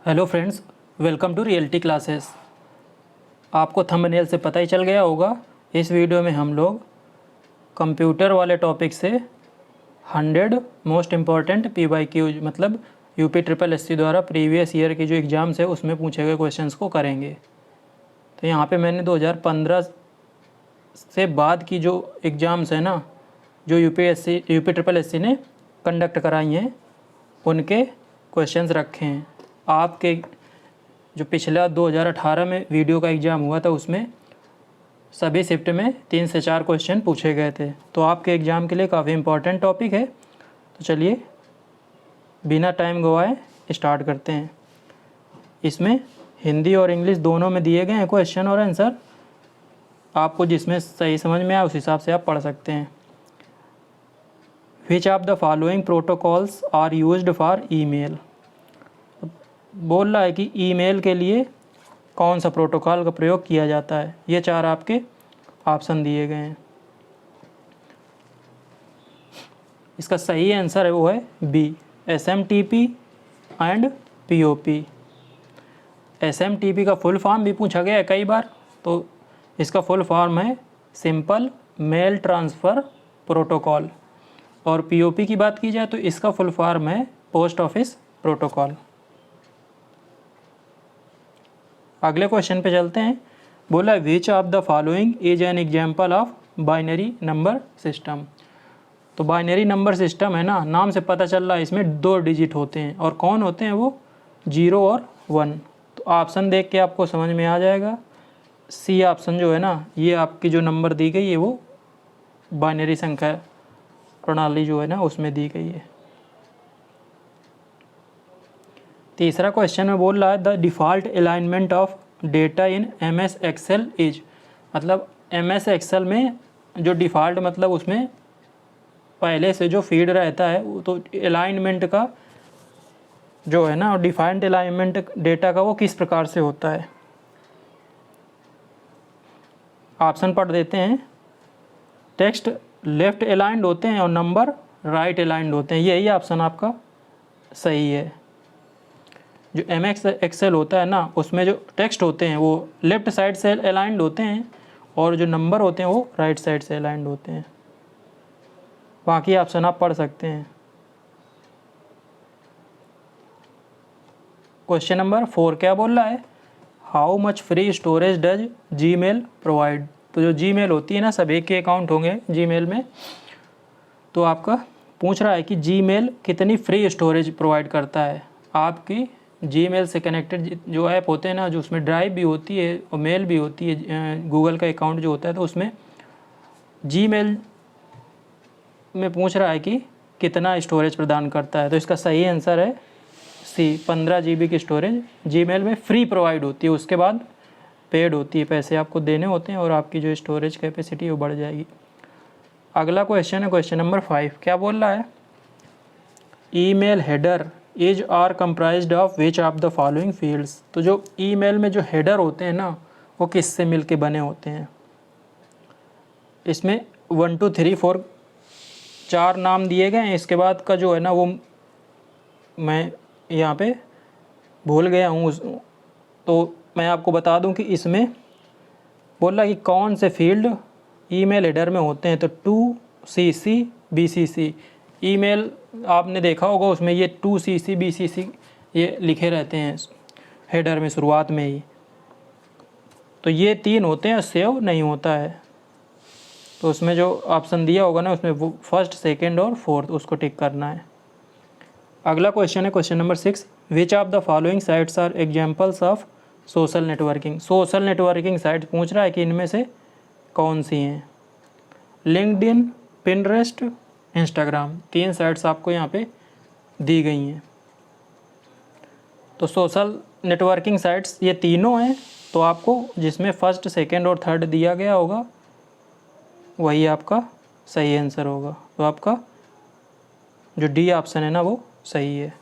Hello friends, welcome to reality classes. आपको thumbnail से पता ही चल गया होगा, इस वीडियो में हम लोग कंप्यूटर वाले टॉपिक से 100 मोस्ट इम्पॉर्टेंट PYQ मतलब UPSSC द्वारा प्रीवियस ईयर की जो एग्ज़ाम्स है उसमें पूछे गए क्वेश्चंस को करेंगे। तो यहाँ पे मैंने 2015 से बाद की जो एग्ज़ाम्स है ना, जो UPSSC ने कंडक्ट कराई हैं, उनके क्वेश्चंस रखे हैं। आपके जो पिछला 2018 में वीडियो का एग्ज़ाम हुआ था उसमें सभी शिफ्ट में 3 से 4 क्वेश्चन पूछे गए थे, तो आपके एग्ज़ाम के लिए काफ़ी इम्पोर्टेंट टॉपिक है। तो चलिए बिना टाइम गवाए स्टार्ट करते हैं। इसमें हिंदी और इंग्लिश दोनों में दिए गए हैं क्वेश्चन और आंसर, आपको जिसमें सही समझ में आए उस हिसाब से आप पढ़ सकते हैं। Which of the following protocols are used for email. बोल रहा है कि ईमेल के लिए कौन सा प्रोटोकॉल का प्रयोग किया जाता है। ये 4 आपके ऑप्शन दिए गए हैं। इसका सही आंसर है वो है B, SMTP and POP। SMTP का फुल फॉर्म भी पूछा गया है कई बार, तो इसका फुल फॉर्म है सिंपल मेल ट्रांसफ़र प्रोटोकॉल, और POP की बात की जाए तो इसका फुल फॉर्म है पोस्ट ऑफिस प्रोटोकॉल। अगले क्वेश्चन पे चलते हैं। बोला which of the following is an example of binary number system. तो बाइनरी नंबर सिस्टम है ना, नाम से पता चल रहा है इसमें 2 डिजिट होते हैं, और कौन होते हैं वो 0 और 1। तो ऑप्शन देख के आपको समझ में आ जाएगा। सी ऑप्शन जो है ना, ये आपकी जो नंबर दी गई है वो बाइनरी संख्या प्रणाली जो है ना उसमें दी गई है। तीसरा क्वेश्चन में बोल रहा है the default alignment of data in MS Excel is. मतलब MS Excel में जो डिफ़ॉल्ट मतलब उसमें पहले से जो फीड रहता है वो, तो अलाइनमेंट का जो है ना डिफ़ॉल्ट अलाइनमेंट डेटा का वो किस प्रकार से होता है। ऑप्शन पढ़ देते हैं। टेक्स्ट लेफ़्ट अलाइंड होते हैं और नंबर राइट अलाइंड होते हैं। यही ऑप्शन आपका सही है। जो MS Excel होता है ना उसमें जो टेक्स्ट होते हैं वो लेफ़्ट साइड से अलाइंड होते हैं, और जो नंबर होते हैं वो राइट साइड से अलाइंड होते हैं। बाकी ऑप्शन आप पढ़ सकते हैं। क्वेश्चन नंबर 4 क्या बोल रहा है, how much free storage does Gmail provide. तो जो Gmail होती है ना, सभी के अकाउंट होंगे Gmail में, तो आपका पूछ रहा है कि Gmail कितनी फ्री स्टोरेज प्रोवाइड करता है। आपकी Gmail से कनेक्टेड जो ऐप होते हैं ना, जो उसमें ड्राइव भी होती है और मेल भी होती है, गूगल का अकाउंट जो होता है, तो उसमें Gmail में पूछ रहा है कि कितना स्टोरेज प्रदान करता है। तो इसका सही आंसर है सी, 15 GB की स्टोरेज Gmail में फ्री प्रोवाइड होती है। उसके बाद पेड होती है, पैसे आपको देने होते हैं और आपकी जो स्टोरेज कैपेसिटी वो बढ़ जाएगी। अगला क्वेश्चन है क्वेश्चन नंबर 5। क्या बोल रहा है, email header is are comprised of which of the following fields. तो जो ईमेल में जो हेडर होते हैं ना वो किससे मिलके बने होते हैं। इसमें 1 2 3 4 4 नाम दिए गए हैं। इसके बाद का जो है ना वो मैं यहाँ पे भूल गया हूँ, तो मैं आपको बता दूँ कि इसमें बोल रहा कि कौन से फील्ड ईमेल हेडर में होते हैं। तो 2CC BCC ईमेल आपने देखा होगा, उसमें ये 2CC BCC ये लिखे रहते हैं हेडर में शुरुआत में ही। तो ये 3 होते हैं, सेव नहीं होता है। तो उसमें जो ऑप्शन दिया होगा ना उसमें वो फर्स्ट, सेकंड और फोर्थ, उसको टिक करना है। अगला क्वेश्चन है question number 6। Which of the following sites are examples of social networking. Social networking site पूछ रहा है कि इनमें से कौन सी हैं। लिंक्डइन, पिंटरेस्ट, इंस्टाग्राम, 3 साइट्स आपको यहाँ पे दी गई हैं। तो सोशल नेटवर्किंग साइट्स ये तीनों हैं, तो आपको जिसमें फर्स्ट, सेकंड और थर्ड दिया गया होगा वही आपका सही आंसर होगा। तो आपका जो डी ऑप्शन है ना वो सही है।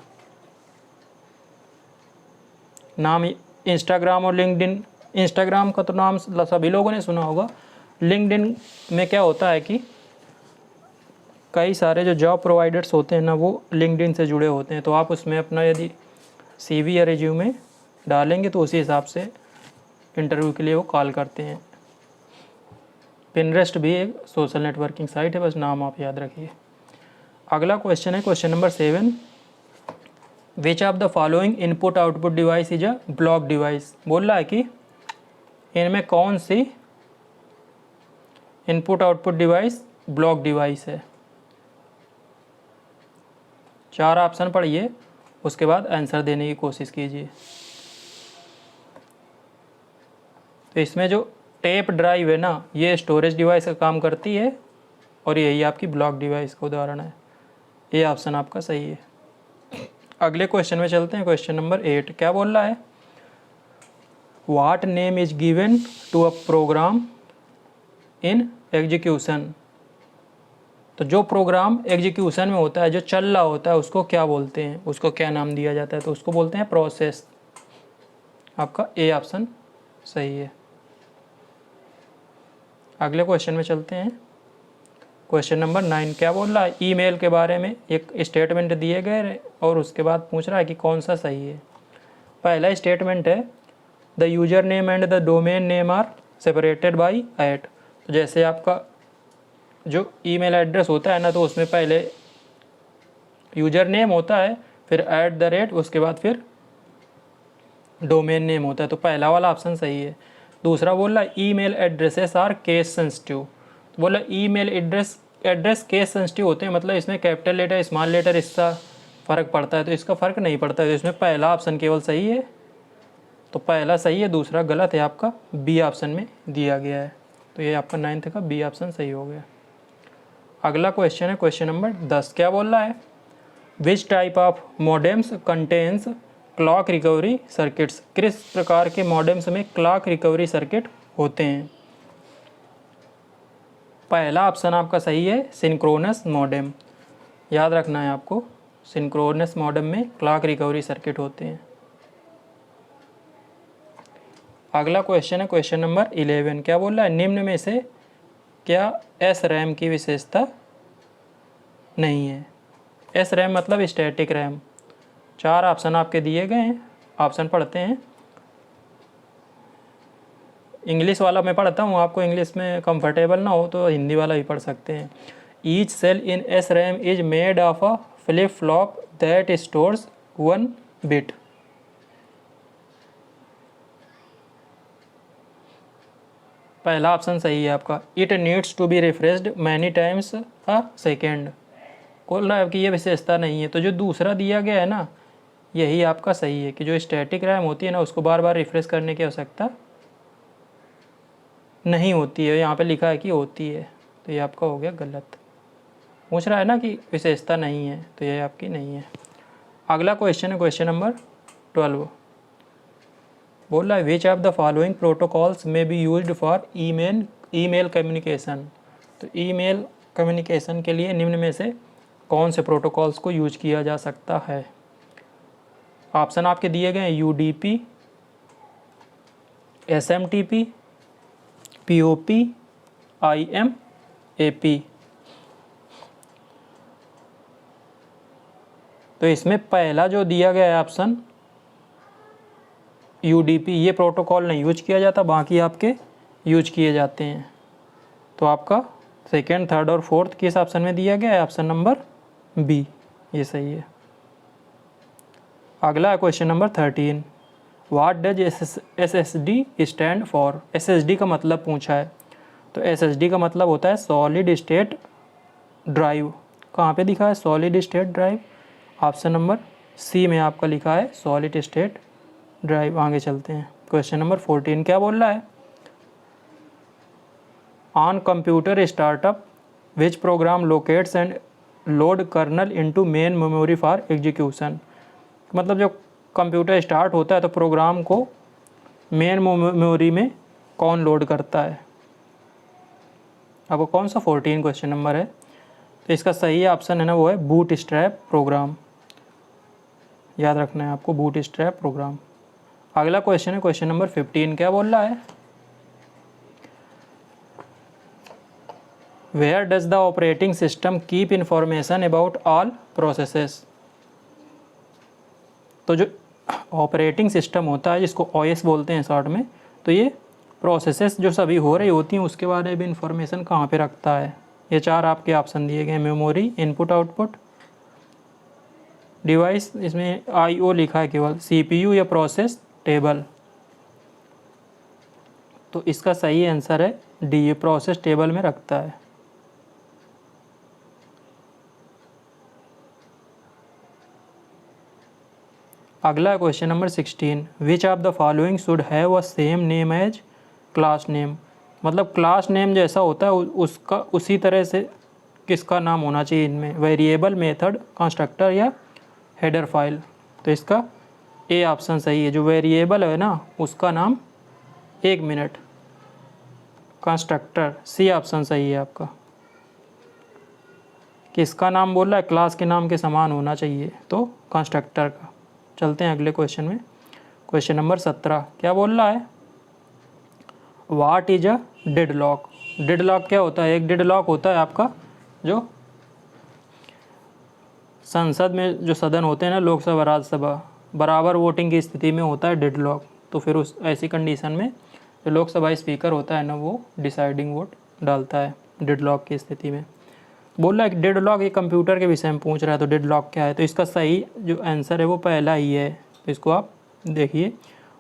नाम इंस्टाग्राम और लिंक्डइन, इंस्टाग्राम का तो नाम सभी लोगों ने सुना होगा। लिंक्डइन में क्या होता है कि कई सारे जो जॉब प्रोवाइडर्स होते हैं ना वो लिंक्डइन से जुड़े होते हैं, तो आप उसमें अपना यदि CV या रिज्यूमे डालेंगे तो उसी हिसाब से इंटरव्यू के लिए वो कॉल करते हैं। पिनरेस्ट भी एक सोशल नेटवर्किंग साइट है, बस नाम आप याद रखिए। अगला क्वेश्चन है question number 7, which of the following input output device is a block device. बोल रहा है कि इनमें कौन सी input output device block device है। 4 ऑप्शन पढ़िए, उसके बाद आंसर देने की कोशिश कीजिए। तो इसमें जो टेप ड्राइव है ना, ये स्टोरेज डिवाइस का काम करती है और यही आपकी ब्लॉक डिवाइस का उदाहरण है। ये ऑप्शन आपका सही है। अगले क्वेश्चन में चलते हैं, क्वेश्चन नंबर 8। क्या बोल रहा है, what name is given to a program in execution. तो जो प्रोग्राम एग्जीक्यूशन में होता है, जो चल रहा होता है, उसको क्या बोलते हैं, उसको क्या नाम दिया जाता है। तो उसको बोलते हैं प्रोसेस। आपका ए ऑप्शन सही है। अगले क्वेश्चन में चलते हैं, क्वेश्चन नंबर 9। क्या बोल रहा है, ईमेल के बारे में एक स्टेटमेंट दिए गए और उसके बाद पूछ रहा है कि कौन सा सही है। पहला स्टेटमेंट है, the user name and the domain name are separated by @ तो जैसे आपका जो ईमेल एड्रेस होता है ना, तो उसमें पहले यूजर नेम होता है, फिर @ उसके बाद फिर डोमेन नेम होता है। तो पहला वाला ऑप्शन सही है। दूसरा बोल रहा है, email addresses are case sensitive. बोला ईमेल एड्रेस केस सेंसिटिव होते हैं, मतलब इसमें कैपिटल लेटर स्मॉल लेटर इसका फ़र्क पड़ता है। तो इसका फ़र्क नहीं पड़ता है, तो इसमें पहला ऑप्शन केवल सही है। तो पहला सही है, दूसरा गलत है, आपका बी ऑप्शन में दिया गया है। तो ये आपका 9th का बी ऑप्शन सही हो गया। अगला क्वेश्चन है क्वेश्चन नंबर 10। क्या बोल रहा है, which type of modems contains clock recovery circuits. किस प्रकार के मॉडेम्स में क्लॉक रिकवरी सर्किट होते हैं। पहला ऑप्शन आपका सही है, सिंक्रोनस मॉडेम। याद रखना है आपको, सिंक्रोनस मॉडेम में क्लॉक रिकवरी सर्किट होते हैं। अगला क्वेश्चन है क्वेश्चन नंबर 11। क्या बोल रहा है, निम्न में से क्या SRAM की विशेषता नहीं है। SRAM मतलब स्टैटिक रैम। 4 ऑप्शन आपके दिए गए हैं, ऑप्शन पढ़ते हैं। इंग्लिश वाला मैं पढ़ता हूँ, आपको इंग्लिश में कंफर्टेबल ना हो तो हिंदी वाला भी पढ़ सकते हैं। Each cell in SRAM is made of a flip flop that stores 1 bit. पहला ऑप्शन सही है आपका, it needs to be refreshed many times a second. बोल रहा है कि ये विशेषता नहीं है। तो जो दूसरा दिया गया है ना, यही आपका सही है कि जो स्टैटिक रैम होती है ना, उसको बार बार रिफ्रेश करने की आवश्यकता नहीं होती है। यहाँ पे लिखा है कि होती है, तो ये आपका हो गया गलत। पूछ रहा है ना कि विशेषता नहीं है, तो ये आपकी नहीं है। अगला क्वेश्चन है क्वेश्चन नंबर 12। बोल रहा है, which of the following protocols may be used for email communication. तो ईमेल कम्युनिकेशन के लिए निम्न में से कौन से प्रोटोकॉल्स को यूज किया जा सकता है। ऑप्शन आपके दिए गए हैं, UDP, SMTP, POP, IMAP। तो इसमें पहला जो दिया गया है ऑप्शन UDP, ये प्रोटोकॉल नहीं यूज किया जाता, बाकी आपके यूज किए जाते हैं। तो आपका सेकेंड, थर्ड और फोर्थ किस ऑप्शन में दिया गया है, ऑप्शन नंबर बी, ये सही है। अगला है question number 13। What does SSD stand for. SSD का मतलब पूछा है। तो SSD का मतलब होता है सॉलिड स्टेट ड्राइव। कहाँ पे दिखा है solid state drive, option number C में आपका लिखा है सॉलिड स्टेट ड्राइव। आगे चलते हैं, क्वेश्चन नंबर 14। क्या बोल रहा है, on computer startup which program locates and load kernel into main memory for execution. मतलब जो कंप्यूटर स्टार्ट होता है तो प्रोग्राम को मेन मेमोरी में कौन लोड करता है। आपको कौन सा 14 क्वेश्चन नंबर है, तो इसका सही ऑप्शन है ना, वो है बूट स्ट्रैप प्रोग्राम। याद रखना है आपको, बूट स्ट्रैप प्रोग्राम। अगला क्वेश्चन है क्वेश्चन नंबर 15। क्या बोल रहा है, where does the operating system keep information about all processes. तो जो ऑपरेटिंग सिस्टम होता है जिसको ओएस बोलते हैं शॉर्ट में, तो ये प्रोसेसेस जो सभी हो रही होती हैं उसके बारे में भी इंफॉर्मेशन कहाँ पे रखता है। ये 4 आपके ऑप्शन दिए गए, मेमोरी, इनपुट आउटपुट, डिवाइस, इसमें आईओ लिखा है केवल, सीपीयू या प्रोसेस टेबल। तो इसका सही आंसर है डी, ये प्रोसेस टेबल में रखता है। अगला question number 16, which of the following should have a same name as class name. मतलब क्लास नेम जैसा होता है उसका उसी तरह से किसका नाम होना चाहिए इनमें, वेरिएबल, मेथड, कंस्ट्रक्टर या हेडर फाइल। तो इसका ए ऑप्शन सही है, जो वेरिएबल है ना उसका नाम 1 मिनट, कंस्ट्रक्टर सी ऑप्शन सही है आपका। किसका नाम बोल रहा है, क्लास के नाम के समान होना चाहिए, तो कंस्ट्रक्टर का। चलते हैं अगले क्वेश्चन में। क्वेश्चन नंबर 17 क्या बोल रहा है, what is a deadlock. Deadlock क्या होता है, एक डेडलॉक होता है आपका जो संसद में जो सदन होते हैं ना, लोकसभा राज्यसभा, बराबर वोटिंग की स्थिति में होता है डेडलॉक। तो फिर उस ऐसी कंडीशन में जो लोकसभा स्पीकर होता है ना वो डिसाइडिंग वोट डालता है डेडलॉक की स्थिति में। बोल रहा है डेडलॉक, ये कंप्यूटर के विषय में पूछ रहा है, तो डेडलॉक क्या है। तो इसका सही जो आंसर है वो पहला ही है। तो इसको आप देखिए,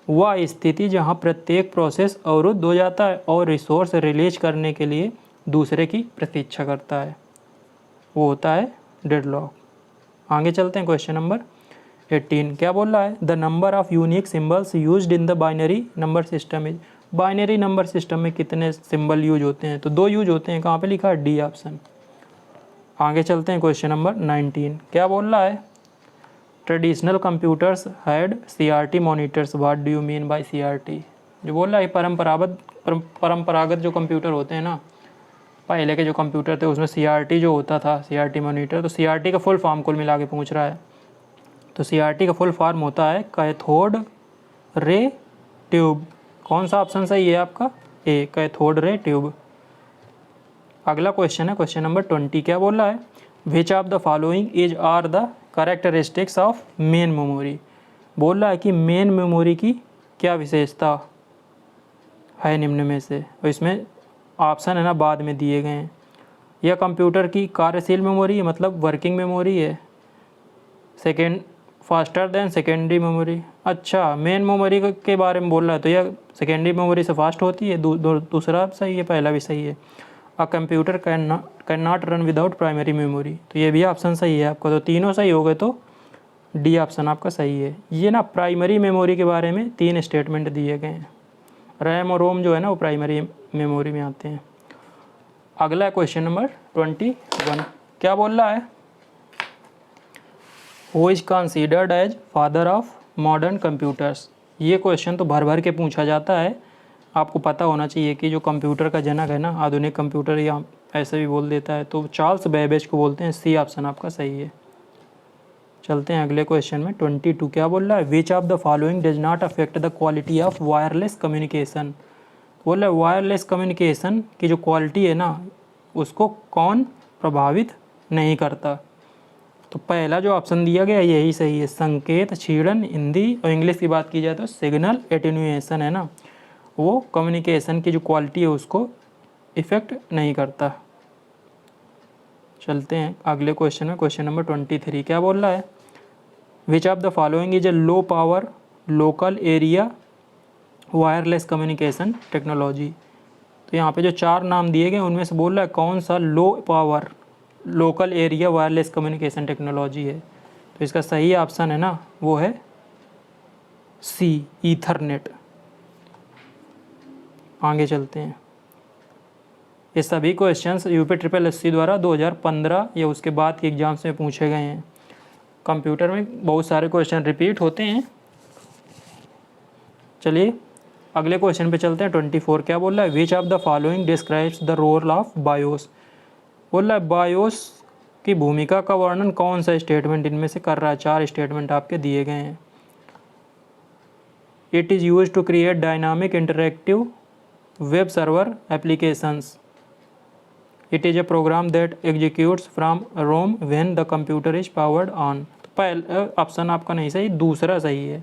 वह स्थिति जहाँ प्रत्येक प्रोसेस अवरुद्ध हो जाता है और रिसोर्स रिलीज करने के लिए दूसरे की प्रतीक्षा करता है, वो होता है डेडलॉक। आगे चलते हैं, क्वेश्चन नंबर 18 क्या बोल रहा है, the number of unique symbols used in the binary number system is. Binary number system में कितने सिंबल यूज होते हैं, तो 2 यूज होते हैं। कहाँ पे लिखा है, डी ऑप्शन। आगे चलते हैं, क्वेश्चन नंबर 19 क्या बोल रहा है, traditional computers had CRT monitors, what do you mean by CRT। जो बोल रहा है परंपरागत जो कंप्यूटर होते हैं ना, पहले के जो कंप्यूटर थे उसमें CRT जो होता था, CRT मॉनिटर, तो CRT का फुल फॉर्म कुल मिला के पूछ रहा है। तो CRT का फुल फॉर्म होता है कैथोड रे ट्यूब। कौन सा ऑप्शन सही है आपका, ए, कैथोड रे ट्यूब। अगला क्वेश्चन है क्वेश्चन नंबर 20 क्या बोल रहा है, which of the following is are the characteristics of main memory. बोल रहा है कि मेन मेमोरी की क्या विशेषता है निम्न में से, और इसमें ऑप्शन है ना बाद में दिए गए हैं। यह कंप्यूटर की कार्यशील मेमोरी है, मतलब वर्किंग मेमोरी है। Second, faster than secondary memory. अच्छा, मेन मेमोरी के बारे में बोल रहा है, तो यह सेकेंडरी मेमोरी से फास्ट होती है। दूसरा सही है, पहला भी सही है। A computer can not run without primary memory, तो ये भी ऑप्शन सही है आपका। तो तीनों सही हो गए, तो डी ऑप्शन आपका सही है। ये ना प्राइमरी मेमोरी के बारे में 3 स्टेटमेंट दिए गए हैं। रैम और रोम जो है ना वो प्राइमरी मेमोरी में आते हैं। अगला क्वेश्चन नंबर 21 क्या बोल रहा है, who is considered as father of modern computers. ये क्वेश्चन तो भर भर के पूछा जाता है, आपको पता होना चाहिए कि जो कंप्यूटर का जनक है ना, आधुनिक कंप्यूटर, या ऐसे भी बोल देता है, तो चार्ल्स बेबेज को बोलते हैं। सी ऑप्शन आपका सही है। चलते हैं अगले क्वेश्चन में। 22 क्या बोल रहा है, which of the following does not affect the quality of wireless communication. बोल रहा है वायरलेस कम्युनिकेशन की जो क्वालिटी है ना उसको कौन प्रभावित नहीं करता। तो पहला जो ऑप्शन दिया गया यही सही है, संकेत क्षीणन। हिंदी और इंग्लिश की बात की जाए तो सिग्नल एटेन्यूएशन है ना, वो कम्युनिकेशन की जो क्वालिटी है उसको इफ़ेक्ट नहीं करता। चलते हैं अगले क्वेश्चन में। क्वेश्चन नंबर 23 क्या बोल रहा है, which of the following is a low power local area wireless communication technology. तो यहाँ पे जो 4 नाम दिए गए उनमें से बोल रहा है कौन सा low power local area wireless communication technology है। तो इसका सही ऑप्शन है ना वो है सी, ईथरनेट। आगे चलते हैं। ये सभी क्वेश्चंस यूपी SSSC द्वारा 2015 या उसके बाद के एग्जाम्स में पूछे गए हैं। कंप्यूटर में बहुत सारे क्वेश्चन रिपीट होते हैं। चलिए अगले क्वेश्चन पे चलते हैं। 24 क्या बोल रहा है, which of the following describes the role of BIOS. बोल रहा है बायोस की भूमिका का वर्णन कौन सा स्टेटमेंट इनमें से कर रहा है। 4 स्टेटमेंट आपके दिए गए हैं। It is use to create dynamic interactive web server applications. It is a program that executes from ROM when the computer is powered on. तो पहला ऑप्शन आपका नहीं सही, दूसरा सही है।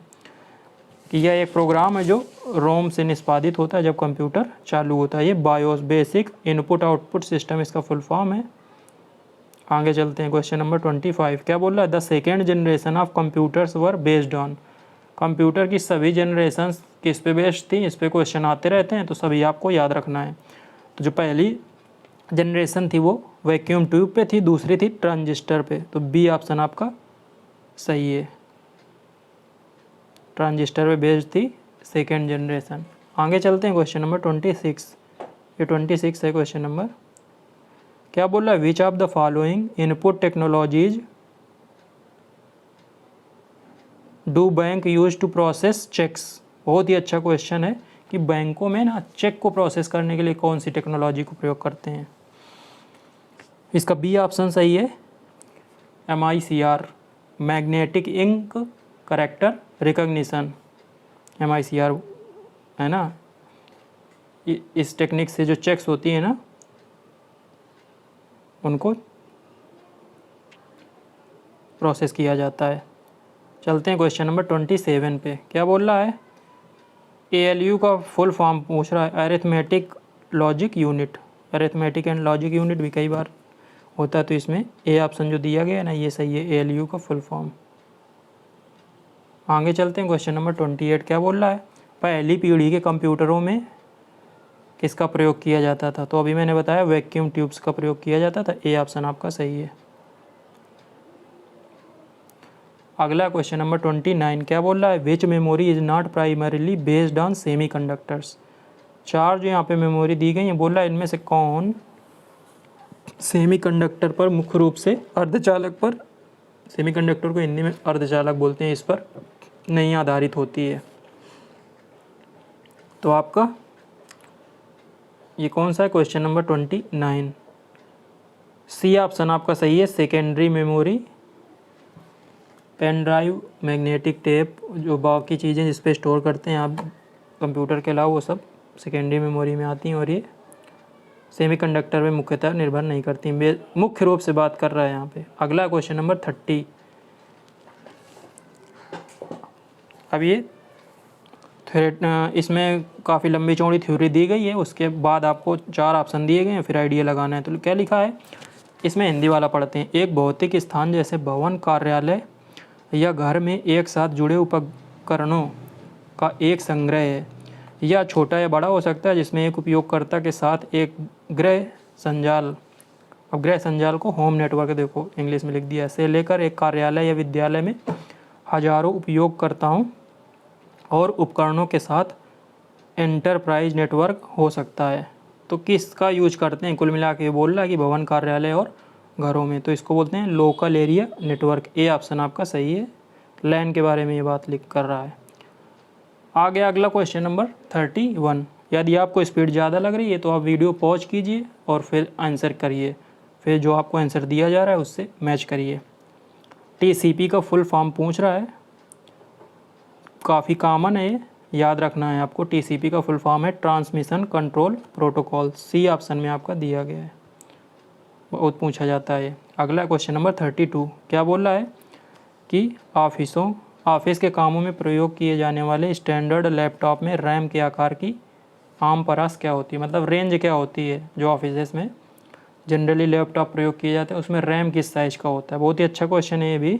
कि यह एक प्रोग्राम है जो रोम से निष्पादित होता है जब कंप्यूटर चालू होता है। ये BIOS basic input output system इसका फुल फॉर्म है। आगे चलते हैं, क्वेश्चन नंबर 25 क्या बोल रहा है? The second generation of computers were based on. Computer की सभी जनरेशन किस पे बेस्ड थी? इस पे क्वेश्चन आते रहते हैं तो सभी आपको याद रखना है। तो जो पहली जनरेशन थी वो वैक्यूम ट्यूब पे थी, दूसरी थी ट्रांजिस्टर पे। तो बी ऑप्शन आपका सही है, ट्रांजिस्टर पे बेस्ड थी सेकेंड जनरेशन। आगे चलते हैं, क्वेश्चन नंबर 26। ये 26 है क्वेश्चन नंबर। क्या बोल रहा है? Which of the following input technologies do bank use to process cheques. बहुत ही अच्छा क्वेश्चन है कि बैंकों में ना चेक को प्रोसेस करने के लिए कौन सी टेक्नोलॉजी को प्रयोग करते हैं। इसका बी ऑप्शन सही है, MICR, magnetic ink character recognition. MICR है ना, इस टेक्निक से जो चेक्स होती है ना उनको प्रोसेस किया जाता है। चलते हैं क्वेश्चन नंबर 27 पे। क्या बोल रहा है? ALU का फुल फॉर्म पूछ रहा है, arithmetic logic unit. Arithmetic and logic unit भी कई बार होता है, तो इसमें ए ऑप्शन जो दिया गया है ना ये सही है, ALU का फुल फॉर्म। आगे चलते हैं, क्वेश्चन नंबर 28 क्या बोल रहा है? पहली पीढ़ी के कंप्यूटरों में किसका प्रयोग किया जाता था? तो अभी मैंने बताया वैक्यूम ट्यूब्स का प्रयोग किया जाता था, ए ऑप्शन आपका सही है। अगला क्वेश्चन नंबर 29 क्या बोल रहा है? Which memory is not primarily based on semiconductors. चार जो यहाँ पे मेमोरी दी गई है, बोल रहा है इनमें से कौन सेमी कंडक्टर पर मुख्य रूप से अर्धचालक पर, सेमी कंडक्टर को हिंदी में अर्धचालक बोलते हैं, इस पर नहीं आधारित होती है। तो आपका ये कौन सा है? क्वेश्चन नंबर 29, सी ऑप्शन आपका सही है, secondary memory, pen drive, magnetic tape, जो बाकी चीज़ें जिस पे स्टोर करते हैं आप कंप्यूटर के अलावा, वो सब सेकेंडरी मेमोरी में आती हैं और ये सेमीकंडक्टर पे मुख्यतः निर्भर नहीं करती। मुख्य रूप से बात कर रहा है यहाँ पे। अगला क्वेश्चन नंबर 30। अब ये इसमें काफ़ी लंबी चौड़ी थ्योरी दी गई है, उसके बाद आपको 4 ऑप्शन दिए गए हैं, फिर आइडिया लगाना है। तो क्या लिखा है इसमें? हिंदी वाला पढ़ते हैं। एक भौतिक स्थान जैसे भवन, कार्यालय या घर में एक साथ जुड़े उपकरणों का एक संग्रह है, या छोटा या बड़ा हो सकता है, जिसमें एक उपयोगकर्ता के साथ एक गृह संजाल, अब गृह संजाल को होम नेटवर्क देखो इंग्लिश में लिख दिया, से लेकर एक कार्यालय या विद्यालय में हजारों उपयोगकर्ताओं और उपकरणों के साथ एंटरप्राइज नेटवर्क हो सकता है। तो किसका यूज करते हैं? कुल मिला के बोल रहा है कि भवन, कार्यालय और घरों में, तो इसको बोलते हैं local area network. A option आपका सही है, लैन के बारे में ये बात लिख कर रहा है। आगे अगला क्वेश्चन नंबर 31। यदि आपको स्पीड ज़्यादा लग रही है तो आप वीडियो पॉज कीजिए और फिर आंसर करिए, फिर जो आपको आंसर दिया जा रहा है उससे मैच करिए। TCP का फुल फॉर्म पूछ रहा है, काफ़ी कॉमन है, याद रखना है आपको। TCP का फुल फॉर्म है transmission control protocol, C option में आपका दिया गया है, बहुत पूछा जाता है। अगला क्वेश्चन नंबर 32 क्या बोल रहा है कि ऑफिस के कामों में प्रयोग किए जाने वाले स्टैंडर्ड लैपटॉप में रैम के आकार की आम परास क्या होती है, मतलब रेंज क्या होती है। जो ऑफिस में जनरली लैपटॉप प्रयोग किए जाते हैं उसमें रैम किस साइज़ का होता है। बहुत ही अच्छा क्वेश्चन है ये भी,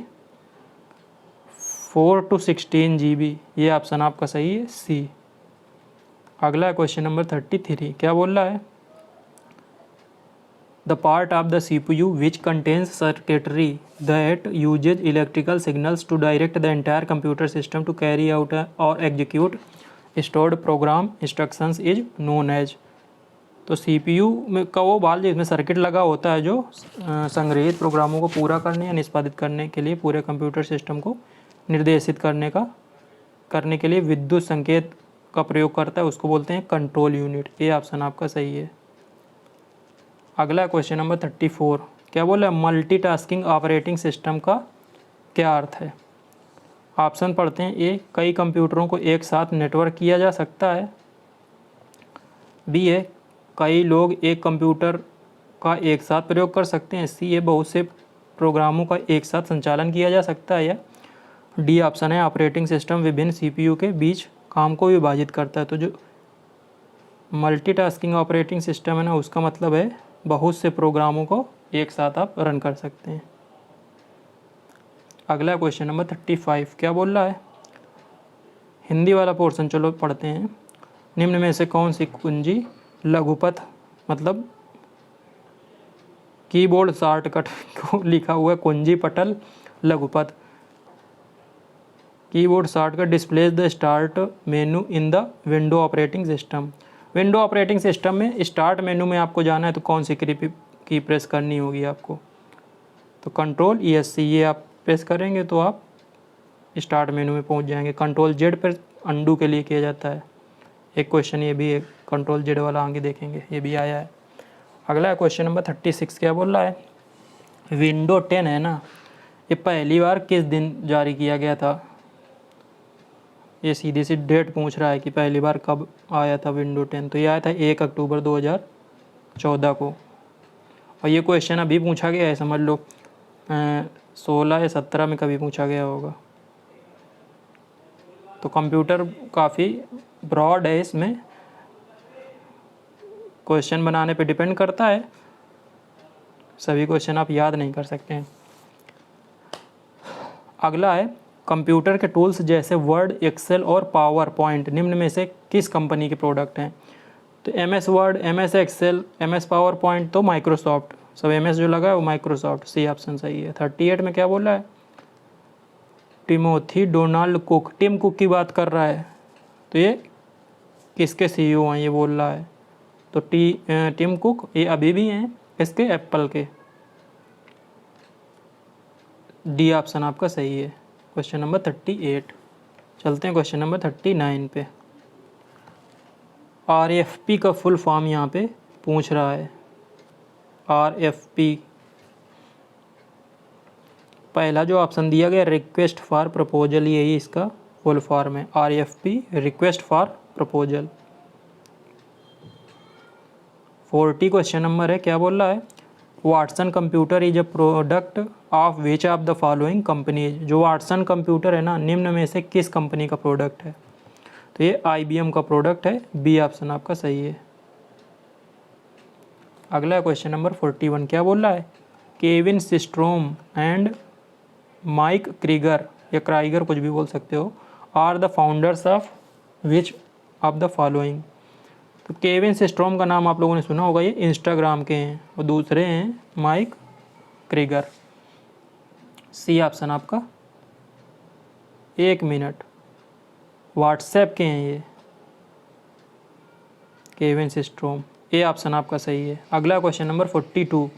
4 to 16 GB, ये ऑप्शन आपका सही है, सी। अगला क्वेश्चन नंबर 33 क्या बोल रहा है? The part of the CPU which contains circuitry that uses electrical signals to direct the entire computer system to carry out or execute stored program instructions is known as। तो CPU में का वो भाग जिसमें सर्किट लगा होता है, जो संग्रहित प्रोग्रामों को पूरा करने या निष्पादित करने के लिए पूरे कंप्यूटर सिस्टम को निर्देशित करने के लिए विद्युत संकेत का प्रयोग करता है, उसको बोलते हैं कंट्रोल यूनिट। ये ऑप्शन आपका सही है। अगला क्वेश्चन नंबर 34 क्या बोला है? मल्टीटास्किंग ऑपरेटिंग सिस्टम का क्या अर्थ है? ऑप्शन पढ़ते हैं। ए, कई कंप्यूटरों को एक साथ नेटवर्क किया जा सकता है। बी है, कई लोग एक कंप्यूटर का एक साथ प्रयोग कर सकते हैं। सी है, बहुत से प्रोग्रामों का एक साथ संचालन किया जा सकता है। या डी ऑप्शन है, ऑपरेटिंग सिस्टम विभिन्न सीपीयू के बीच काम को विभाजित करता है। तो जो मल्टीटास्किंग ऑपरेटिंग सिस्टम है ना, उसका मतलब है बहुत से प्रोग्रामों को एक साथ आप रन कर सकते हैं। अगला क्वेश्चन नंबर 35 क्या बोल रहा है, हिंदी वाला पोर्शन चलो पढ़ते हैं। निम्न में से कौन सी कुंजी लघुपथ मतलब कीबोर्ड शॉर्टकट को लिखा हुआ है कुंजी पटल लघुपथ, keyboard shortcut displays the start menu in the window operating system. Window operating system में स्टार्ट मेनू में आपको जाना है तो कौन सी की प्रेस करनी होगी आपको, तो कंट्रोल ESC ये आप प्रेस करेंगे तो आप स्टार्ट मेनू में पहुंच जाएंगे। कंट्रोल Z पर अंडू के लिए किया जाता है। एक क्वेश्चन ये भी है, कंट्रोल Z वाला आगे देखेंगे, ये भी आया है। अगला क्वेश्चन नंबर 36 क्या बोल रहा है, विंडो 10 है ना, ये पहली बार किस दिन जारी किया गया था। ये सीधी सी डेट पूछ रहा है कि पहली बार कब आया था विंडो 10, तो ये आया था 1 अक्टूबर 2014 को। और ये क्वेश्चन अभी पूछा गया है, समझ लो 16 या 17 में कभी पूछा गया होगा। तो कंप्यूटर काफ़ी ब्रॉड है, इसमें क्वेश्चन बनाने पे डिपेंड करता है, सभी क्वेश्चन आप याद नहीं कर सकते हैं। अगला है कंप्यूटर के टूल्स जैसे वर्ड, एक्सेल और पावर पॉइंट निम्न में से किस कंपनी के प्रोडक्ट हैं। तो MS Word, MS Excel, MS PowerPoint तो माइक्रोसॉफ्ट, सब MS जो लगा है वो माइक्रोसॉफ्ट, सी ऑप्शन सही है। 38 में क्या बोल रहा है, Timothy Donald Cook, Tim Cook की बात कर रहा है, तो ये किसके CEO हैं ये बोल रहा है, तो टिम कुक ये अभी भी हैं इसके एप्पल के, डी ऑप्शन आपका सही है। Question number 38। चलते हैं क्वेश्चन नंबर 39 पे। RFP का फुल फॉर्म यहाँ पे पूछ रहा है। RFP पहला जो ऑप्शन दिया गया रिक्वेस्ट फॉर प्रपोजल, यही इसका फुल फॉर्म है, RFP request for proposal. 40 question number है, क्या बोल रहा है, Watson computer is a product of which of the following companies. जो वाटसन कंप्यूटर है ना, निम्न में से किस कंपनी का प्रोडक्ट है, तो ये IBM का प्रोडक्ट है, बी ऑप्शन आपका सही है। अगला क्वेश्चन नंबर 41 क्या बोल रहा है, Kevin Systrom and Mike Krieger या क्राइगर कुछ भी बोल सकते हो, are the founders of which of the following. तो केविन सिस्ट्रोम का नाम आप लोगों ने सुना होगा, ये इंस्टाग्राम के हैं, और दूसरे हैं माइक क्रीगर, सी ऑप्शन आपका। 1 मिनट, व्हाट्सएप के हैं ये, केविन सिस्ट्रोम, ए ऑप्शन आपका सही है। अगला क्वेश्चन नंबर 42,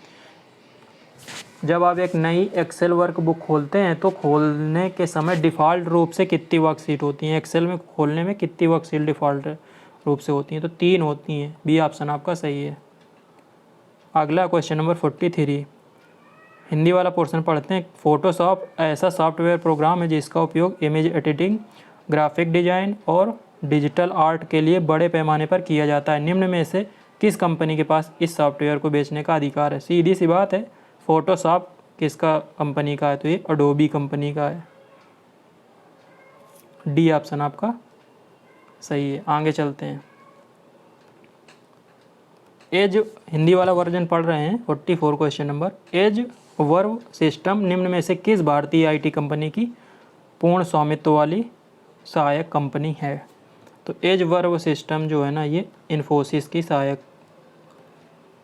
जब आप एक नई एक्सेल वर्कबुक खोलते हैं तो खोलने के समय डिफ़ॉल्ट रूप से कितनी वर्कशीट होती हैं। एक्सेल में खोलने में कितनी वर्कशीट डिफ़ॉल्ट रूप से होती हैं, तो 3 होती हैं, बी ऑप्शन आपका सही है। अगला क्वेश्चन नंबर 43, हिंदी वाला पोर्शन पढ़ते हैं। फोटोशॉप ऐसा सॉफ्टवेयर प्रोग्राम है जिसका उपयोग इमेज एडिटिंग, ग्राफिक डिजाइन और डिजिटल आर्ट के लिए बड़े पैमाने पर किया जाता है। निम्न में से किस कंपनी के पास इस सॉफ्टवेयर को बेचने का अधिकार है। सीधी सी बात है, फोटोशॉप किसका कंपनी का है, तो ये अडोबी कंपनी का है, डी ऑप्शन आपका सही है। आगे चलते हैं, एज हिंदी वाला वर्जन पढ़ रहे हैं। 44 question number, as server system निम्न में से किस भारतीय IT कंपनी की पूर्ण स्वामित्व वाली सहायक कंपनी है। तो एज वर्व सिस्टम जो है ना, ये इन्फोसिस की सहायक,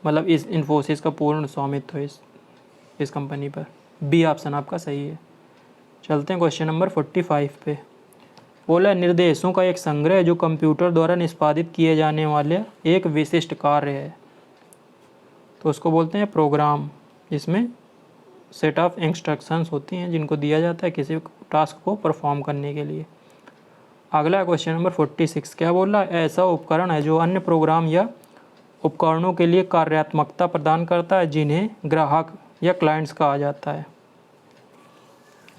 मतलब इस इन्फोसिस का पूर्ण स्वामित्व है इस कंपनी पर, बी ऑप्शन आपका सही है। चलते हैं क्वेश्चन नंबर 45 पे। बोला निर्देशों का एक संग्रह जो कंप्यूटर द्वारा निष्पादित किए जाने वाले एक विशिष्ट कार्य है, तो उसको बोलते हैं प्रोग्राम, जिसमें सेट ऑफ इंस्ट्रक्शंस होती हैं जिनको दिया जाता है किसी टास्क को परफॉर्म करने के लिए। अगला क्वेश्चन नंबर 46 क्या बोल रहा है, ऐसा उपकरण है जो अन्य प्रोग्राम या उपकरणों के लिए कार्यात्मकता प्रदान करता है जिन्हें ग्राहक या क्लाइंट्स कहा जाता है।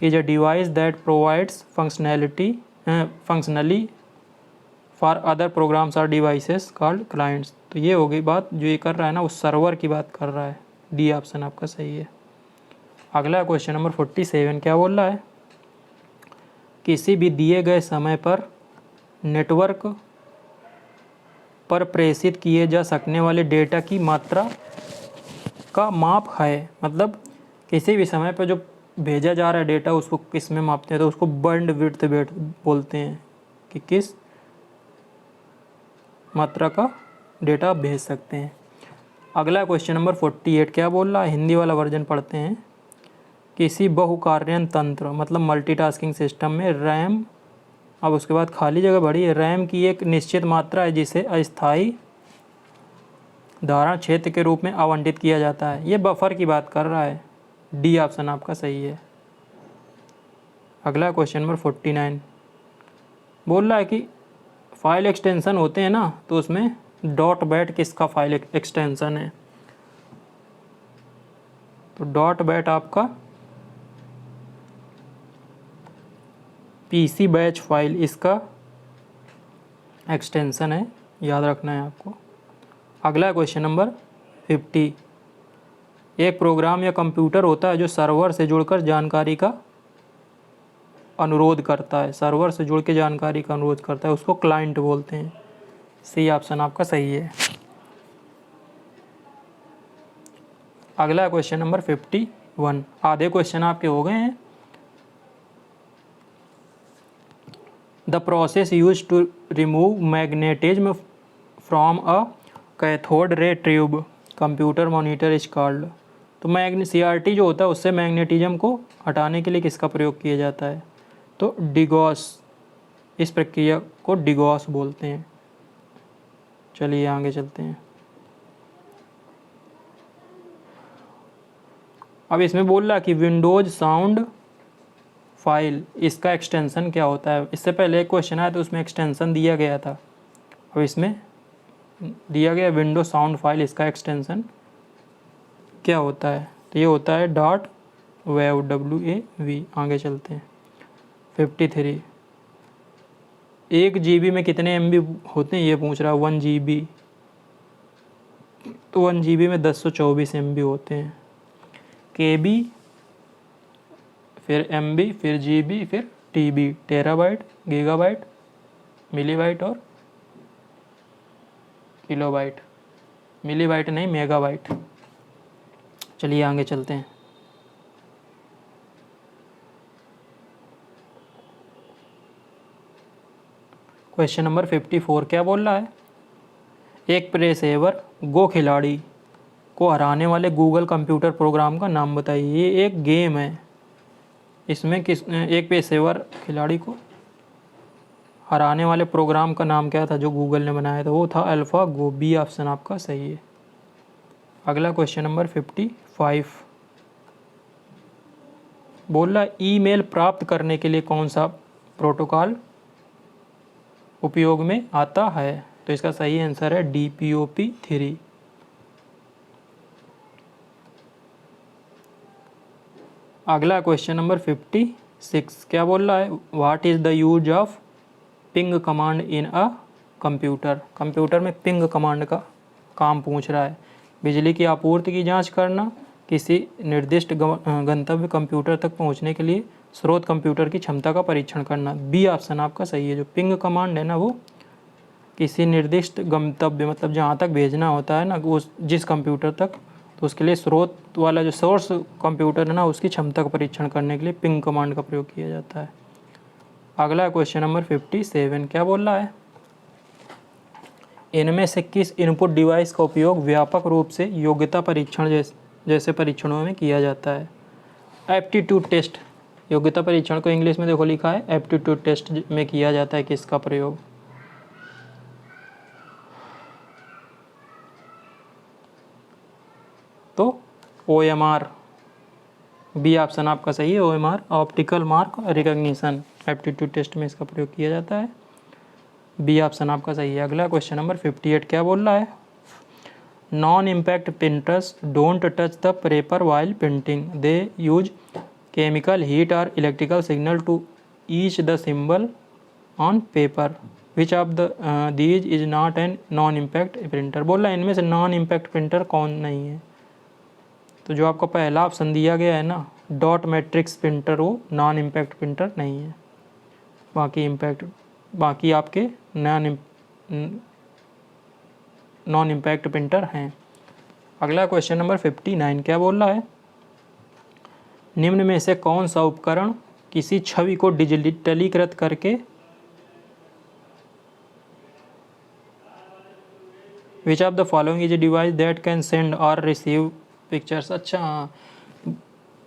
Is a device that provides functionally for other programs और डिवाइसेस कॉल्ड क्लाइंट्स। तो ये हो गई बात, जो ये कर रहा है ना, उस सर्वर की बात कर रहा है, डी ऑप्शन आपका सही है। अगला क्वेश्चन नंबर 47 क्या बोल रहा है, किसी भी दिए गए समय पर नेटवर्क पर प्रेषित किए जा सकने वाले डेटा की मात्रा का माप है। मतलब किसी भी समय पर जो भेजा जा रहा है डेटा उसको किस में मापते हैं, तो उसको बैंडविड्थ बोलते हैं कि किस मात्रा का डेटा भेज सकते हैं। अगला क्वेश्चन नंबर 48 क्या बोल रहा है, हिंदी वाला वर्जन पढ़ते हैं। किसी बहुकार्यन तंत्र मतलब मल्टीटास्किंग सिस्टम में रैम, अब उसके बाद खाली जगह भरी है, रैम की एक निश्चित मात्रा है जिसे अस्थायी धारण क्षेत्र के रूप में आवंटित किया जाता है। ये बफर की बात कर रहा है। डी ऑप्शन आपका सही है। अगला क्वेश्चन नंबर 49 बोल रहा है कि फाइल एक्सटेंशन होते हैं ना, तो उसमें डॉट बैट किसका फाइल एक्सटेंशन है। तो डॉट बैट आपका पीसी बैच फाइल इसका एक्सटेंशन है, याद रखना है आपको। अगला क्वेश्चन नंबर 50 एक प्रोग्राम या कंप्यूटर होता है जो सर्वर से जुड़कर जानकारी का अनुरोध करता है, सर्वर से जुड़ के जानकारी का अनुरोध करता है, उसको क्लाइंट बोलते हैं। सी ऑप्शन आपका सही है। अगला क्वेश्चन नंबर 51 आधे क्वेश्चन आपके हो गए हैं। The process use to remove magnetism from a cathode ray tube computer monitor is called. तो CRT जो होता है उससे मैग्नेटिज्म को हटाने के लिए किसका प्रयोग किया जाता है। तो डिगॉस, इस प्रक्रिया को डिगॉस बोलते हैं। चलिए आगे चलते हैं। अब इसमें बोल रहा है कि विंडोज साउंड फाइल इसका एक्सटेंशन क्या होता है। इससे पहले एक क्वेश्चन आया तो उसमें एक्सटेंशन दिया गया था, अब इसमें दिया गया विंडो साउंड फाइल इसका एक्सटेंशन क्या होता है। तो ये होता है डॉट वेव, WAV। आगे चलते हैं। 53 1 GB में कितने MB होते हैं ये पूछ रहा है। 1 GB, तो 1 GB में 1024 MB होते हैं। KB, फिर MB, फिर GB, फिर TB, टेराबाइट, गीगाबाइट, मिलीबाइट और किलोबाइट। मिलीबाइट नहीं, मेगाबाइट। चलिए आगे चलते हैं। क्वेश्चन नंबर 54 क्या बोल रहा है, एक पेशेवर गो खिलाड़ी को हराने वाले गूगल कंप्यूटर प्रोग्राम का नाम बताइए। ये एक गेम है, इसमें एक पेशेवर खिलाड़ी को हराने वाले प्रोग्राम का नाम क्या था जो गूगल ने बनाया था। वो था अल्फा गो। बी ऑप्शन आपका सही है। अगला क्वेश्चन नंबर 55 बोल रहा है ईमेल प्राप्त करने के लिए कौन सा प्रोटोकॉल उपयोग में आता है। तो इसका सही आंसर है DPOP3। अगला क्वेश्चन नंबर 56 क्या बोल रहा है, what is the use of ping command in a computer. Computer में पिंग कमांड का काम पूछ रहा है। बिजली की आपूर्ति की जांच करना, किसी निर्दिष्ट गंतव्य कंप्यूटर तक पहुंचने के लिए स्रोत कंप्यूटर की क्षमता का परीक्षण करना। बी ऑप्शन आपका सही है। जो पिंग कमांड है ना, वो किसी निर्दिष्ट गंतव्य मतलब जहाँ तक भेजना होता है ना, वो जिस कंप्यूटर तक, तो उसके लिए स्रोत वाला जो सोर्स कंप्यूटर है ना, उसकी क्षमता का परीक्षण करने के लिए पिंग कमांड का प्रयोग किया जाता है। अगला क्वेश्चन नंबर 57 क्या बोल रहा है, इनमें से किस इनपुट डिवाइस का उपयोग व्यापक रूप से योग्यता परीक्षण जैसे परीक्षणों में किया जाता है। एप्टीट्यूड टेस्ट, योग्यता परीक्षण को इंग्लिश में देखो लिखा है एप्टीट्यूड टेस्ट में किया जाता है किसका प्रयोग। तो OMR। बी ऑप्शन आपका सही है। OMR optical mark recognition aptitude test में इसका प्रयोग किया जाता है। बी ऑप्शन आपका सही है। अगला क्वेश्चन नंबर 58 क्या बोल रहा है, non impact printers don't touch the paper while printing, they use chemical heat और electrical signal to etch the symbol on paper, which of these is not an non impact printer. बोल रहा है इनमें से नॉन इम्पैक्ट प्रिंटर कौन नहीं है। तो जो आपका पहला ऑप्शन दिया गया है ना, डॉट मैट्रिक्स प्रिंटर, वो नॉन इम्पैक्ट प्रिंटर नहीं है। बाकी आपके नॉन इम्पैक्ट प्रिंटर हैं। अगला क्वेश्चन नंबर 59 क्या बोल रहा है, निम्न में से कौन सा उपकरण किसी छवि को डिजिटलीकृत करके विच of the following is a device that can send और रिसीव पिक्चर्स। अच्छा हाँ,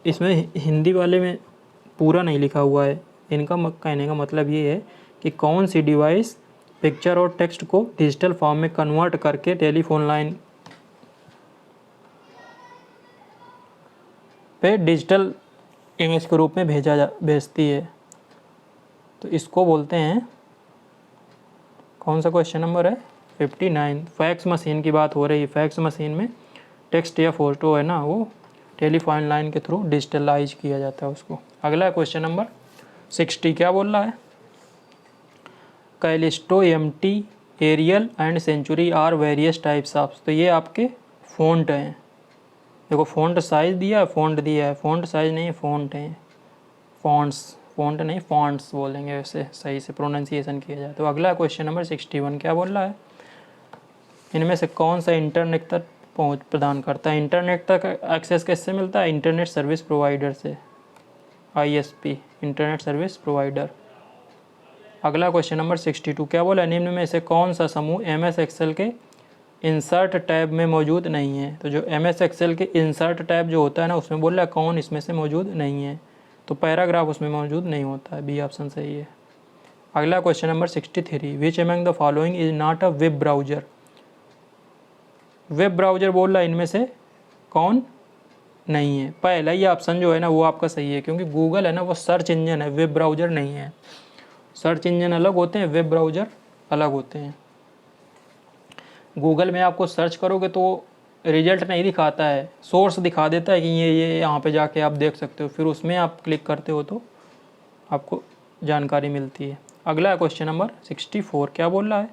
इसमें हिंदी वाले में पूरा नहीं लिखा हुआ है। इनका कहने का मतलब ये है कि कौन सी डिवाइस पिक्चर और टेक्स्ट को डिजिटल फॉर्म में कन्वर्ट करके टेलीफोन लाइन पे डिजिटल इमेज के रूप में भेजती है। तो इसको बोलते हैं, कौन सा क्वेश्चन नंबर है 59। फैक्स मशीन की बात हो रही है। फैक्स मशीन में टेक्स्ट या फोटो है ना, वो टेलीफोन लाइन के थ्रू डिजिटलाइज किया जाता है उसको। अगला क्वेश्चन नंबर 60 क्या बोल रहा है, Calisto, MT, Arial and Century are various types of. तो ये आपके फ़ॉन्ट हैं। देखो फ़ॉन्ट साइज दिया है, फ़ॉन्ट दिया है, फ़ॉन्ट साइज नहीं है, फ़ॉन्ट है, फ़ॉन्ट्स, फ़ॉन्ट नहीं फ़ॉन्ट्स बोलेंगे, वैसे सही से प्रोनाउंसिएशन किया जाए। तो अगला क्वेश्चन नंबर 61 क्या बोल रहा है, इनमें से कौन सा इंटरनेट तक पहुंच प्रदान करता है। इंटरनेट तक एक्सेस कैसे मिलता है, इंटरनेट सर्विस प्रोवाइडर से, ISP, इंटरनेट सर्विस प्रोवाइडर। अगला क्वेश्चन नंबर 62 क्या बोला, निम्न में से कौन सा समूह MS एक्सेल के इंसर्ट टैब में मौजूद नहीं है। तो जो MS एक्सेल के इंसर्ट टैब जो होता है ना, उसमें बोल रहा है कौन इसमें से मौजूद नहीं है। तो पैराग्राफ उसमें मौजूद नहीं होता है, बी ऑप्शन सही है। अगला question number 63, which among the following is not a web browser. Web browser बोल रहा है इनमें से कौन नहीं है। पहला ही ऑप्शन जो है ना वो आपका सही है, क्योंकि गूगल है ना वो सर्च इंजन है, वेब ब्राउजर नहीं है। सर्च इंजन अलग होते हैं, वेब ब्राउजर अलग होते हैं। गूगल में आपको सर्च करोगे तो रिजल्ट नहीं दिखाता है, सोर्स दिखा देता है कि ये यहाँ पे जाके आप देख सकते हो, फिर उसमें आप क्लिक करते हो तो आपको जानकारी मिलती है। अगला क्वेश्चन नंबर 64 क्या बोल रहा है,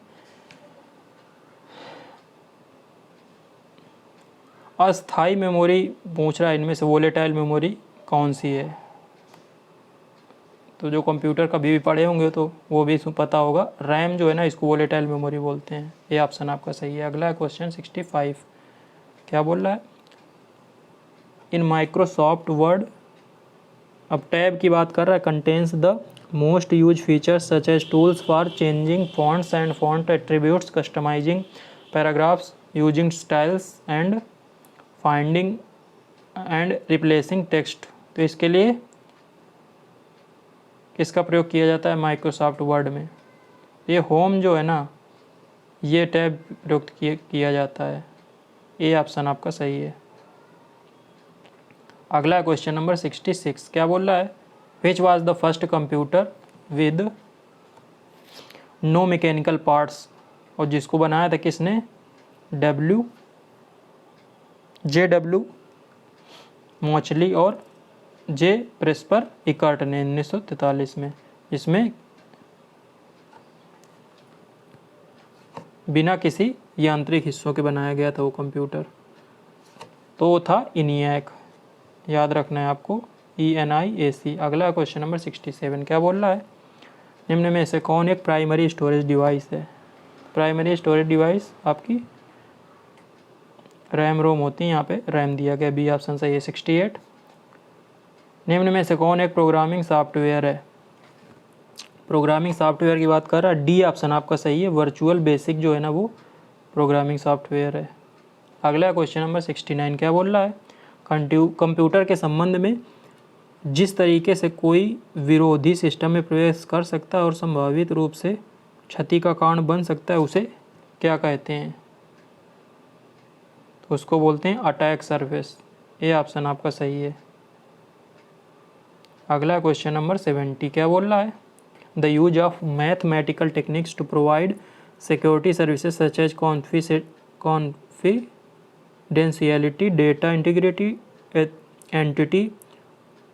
अस्थाई मेमोरी पूछ रहा है, इनमें से वोलेटाइल मेमोरी कौन सी है। तो जो कंप्यूटर कभी भी पढ़े होंगे तो वो भी पता होगा, रैम जो है ना इसको वोलेटाइल मेमोरी बोलते हैं। ये ऑप्शन आपका सही है। अगला क्वेश्चन 65 क्या बोल रहा है, इन माइक्रोसॉफ्ट वर्ड, अब टैब की बात कर रहा है, contains the most use features such as tools for changing fonts and font attributes, customising paragraphs, using styles and finding and replacing text. तो इसके लिए किसका प्रयोग किया जाता है माइक्रोसॉफ्ट वर्ड में, ये होम जो है ना ये टैब प्रयुक्त किया जाता है। ये ऑप्शन आपका सही है। अगला क्वेश्चन नंबर 66 क्या बोल रहा है, which was the first computer with no mechanical parts. और जिसको बनाया था किसने, JW मोचली और J प्रेस्पर इकर्ट ने 1943 में, जिसमें बिना किसी यांत्रिक हिस्सों के बनाया गया था वो कंप्यूटर। तो वो था ENIAC, याद रखना है आपको, ENIAC। अगला क्वेश्चन नंबर 67 क्या बोल रहा है, निम्न में से कौन एक प्राइमरी स्टोरेज डिवाइस है। प्राइमरी स्टोरेज डिवाइस आपकी रैम रोम होती है, यहाँ पे रैम दिया गया, बी ऑप्शन सही है 68। निम्न में से कौन एक प्रोग्रामिंग सॉफ्टवेयर है। प्रोग्रामिंग सॉफ्टवेयर की बात कर रहा है, डी ऑप्शन आपका सही है, वर्चुअल बेसिक जो है ना वो प्रोग्रामिंग सॉफ्टवेयर है। अगला क्वेश्चन नंबर 69 क्या बोल रहा है, कंप्यूटर के संबंध में जिस तरीके से कोई विरोधी सिस्टम में प्रवेश कर सकता है और संभावित रूप से क्षति का कारण बन सकता है उसे क्या कहते हैं। तो उसको बोलते हैं अटैक सरफेस। ये ऑप्शन आपका सही है। अगला क्वेश्चन नंबर 70 क्या बोल रहा है, the use of mathematical techniques to provide security services such as confidentiality, data integrity, entity